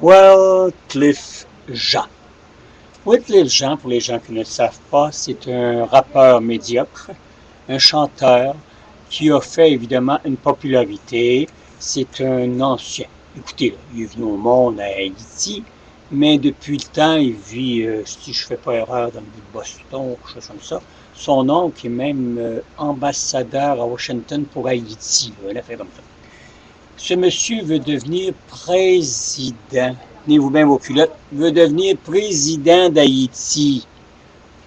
Wyclef Jean. Wyclef Jean, pour les gens qui ne le savent pas, c'est un rappeur médiocre, un chanteur qui a fait évidemment une popularité. C'est un ancien. Écoutez, là, il est venu au monde à Haïti, mais depuis le temps, il vit, si je ne fais pas erreur, dans le bout de Boston, ou quelque chose comme ça. Son oncle est même ambassadeur à Washington pour Haïti, là, une affaire comme ça. Ce monsieur veut devenir président. Tenez-vous bien vos culottes. Veut devenir président d'Haïti.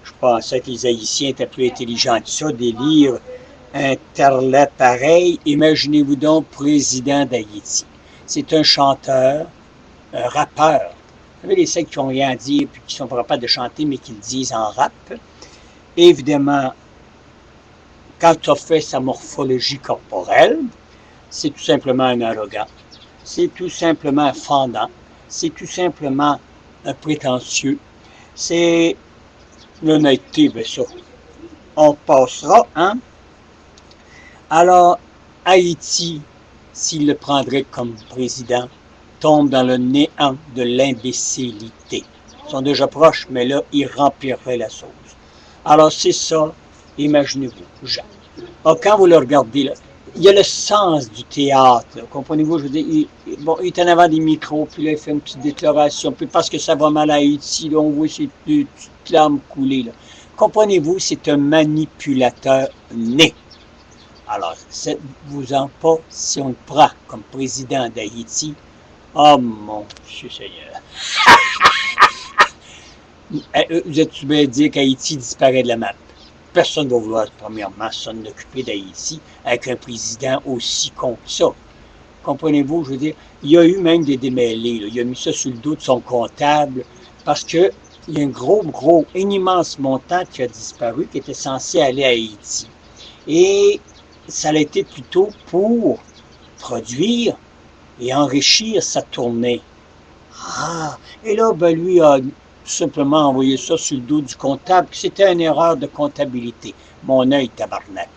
Je pensais que les Haïtiens étaient plus intelligents que ça, d'élire un tarlet pareil. Imaginez-vous donc président d'Haïti. C'est un chanteur, un rappeur. Vous savez, les secs qui n'ont rien à dire et qui sont pas capables de chanter, mais qui le disent en rap. Évidemment, quand tu as fait sa morphologie corporelle, c'est tout simplement un arrogant, c'est tout simplement un fendant, c'est tout simplement un prétentieux, c'est l'honnêteté, bien sûr. On passera, hein? Alors, Haïti, s'il le prendrait comme président, tombe dans le néant de l'imbécilité. Ils sont déjà proches, mais là, ils rempliraient la sauce. Alors, c'est ça, imaginez-vous, Jean. Alors, quand vous le regardez, là, il y a le sens du théâtre, comprenez-vous, je veux dire, il est en avant des micros, puis là, il fait une petite déclaration, puis parce que ça va mal à Haïti, là, on voit ses petites larmes couler, là. Comprenez-vous, c'est un manipulateur né. Alors, faites-vous-en pas si on le prend comme président d'Haïti. Oh mon Dieu Seigneur. Vous êtes bien dire qu'Haïti disparaît de la map. Personne ne va vouloir, premièrement, s'en occuper d'Haïti avec un président aussi con que ça. Comprenez-vous, je veux dire, il y a eu même des démêlés, là. Il a mis ça sur le dos de son comptable parce que il y a un immense montant qui a disparu, qui était censé aller à Haïti. Et ça a été plutôt pour produire et enrichir sa tournée. Ah, et là, ben lui a simplement envoyé ça sur le dos du comptable, que c'était une erreur de comptabilité. Mon œil, tabarnak.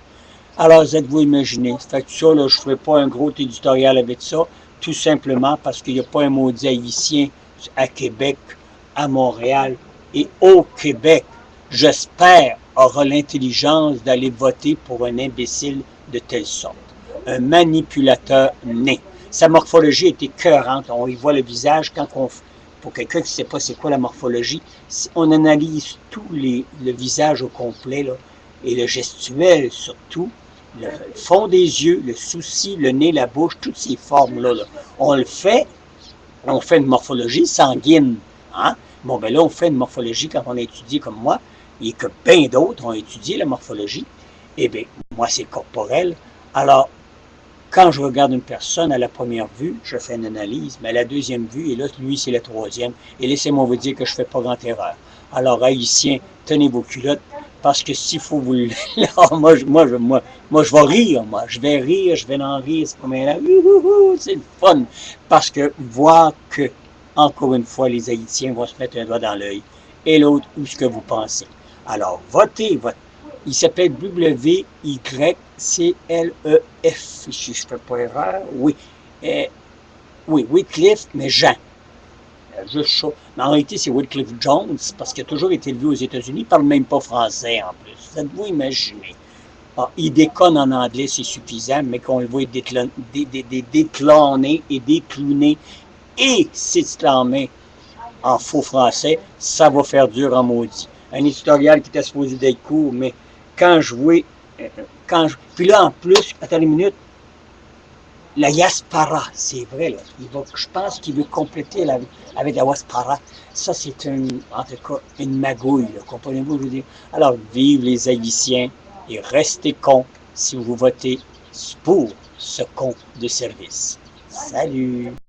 Alors, êtes-vous imaginé? Fait que ça, là, je ne ferai pas un gros éditorial avec ça, tout simplement parce qu'il n'y a pas un maudit haïtien à Québec, à Montréal et au Québec, j'espère, aura l'intelligence d'aller voter pour un imbécile de telle sorte. Un manipulateur né. Sa morphologie est écœurante. On y voit le visage quand on... Pour quelqu'un qui ne sait pas c'est quoi la morphologie, on analyse tout le visage au complet, là, et le gestuel surtout, le fond des yeux, le sourcil, le nez, la bouche, toutes ces formes-là. Là. On le fait, on fait une morphologie sanguine. Hein? Bon, ben là, on fait une morphologie quand on a étudié comme moi, et que bien d'autres ont étudié la morphologie. Eh bien, moi, c'est corporel. Alors, quand je regarde une personne à la première vue, je fais une analyse, mais à la deuxième vue, et là, lui, c'est la troisième, et laissez-moi vous dire que je ne fais pas grande erreur. Alors, Haïtiens, tenez vos culottes, parce que s'il faut vous le... moi, je vais rire, moi. Je vais en rire, c'est comme là, c'est le fun. Parce que voir que, encore une fois, les Haïtiens vont se mettre un doigt dans l'œil, et l'autre, où ce que vous pensez. Alors, votez. Il s'appelle W-Y-C-L-E-F, si je ne fais pas erreur. Oui. Oui, Wyclef, mais Jean. Juste ça. Mais en réalité, c'est Wyclef Jones, parce qu'il a toujours été élevé aux États-Unis. Il ne parle même pas français, en plus. Faites-vous imaginer. Ah, il déconne en anglais, c'est suffisant, mais qu'on le voit décloner et décliner et s'exclamer en faux français, ça va faire dur en maudit. Un éditorial qui était supposé d'être court, mais quand je vois, puis là, en plus, attendez une minute, la Yaspara, c'est vrai, là, je pense qu'il veut compléter avec la Yaspara. Ça, c'est en tout cas, une magouille, là, comprenez-vous, je veux dire. Alors, vive les Haïtiens et restez cons si vous votez pour ce con de service. Salut!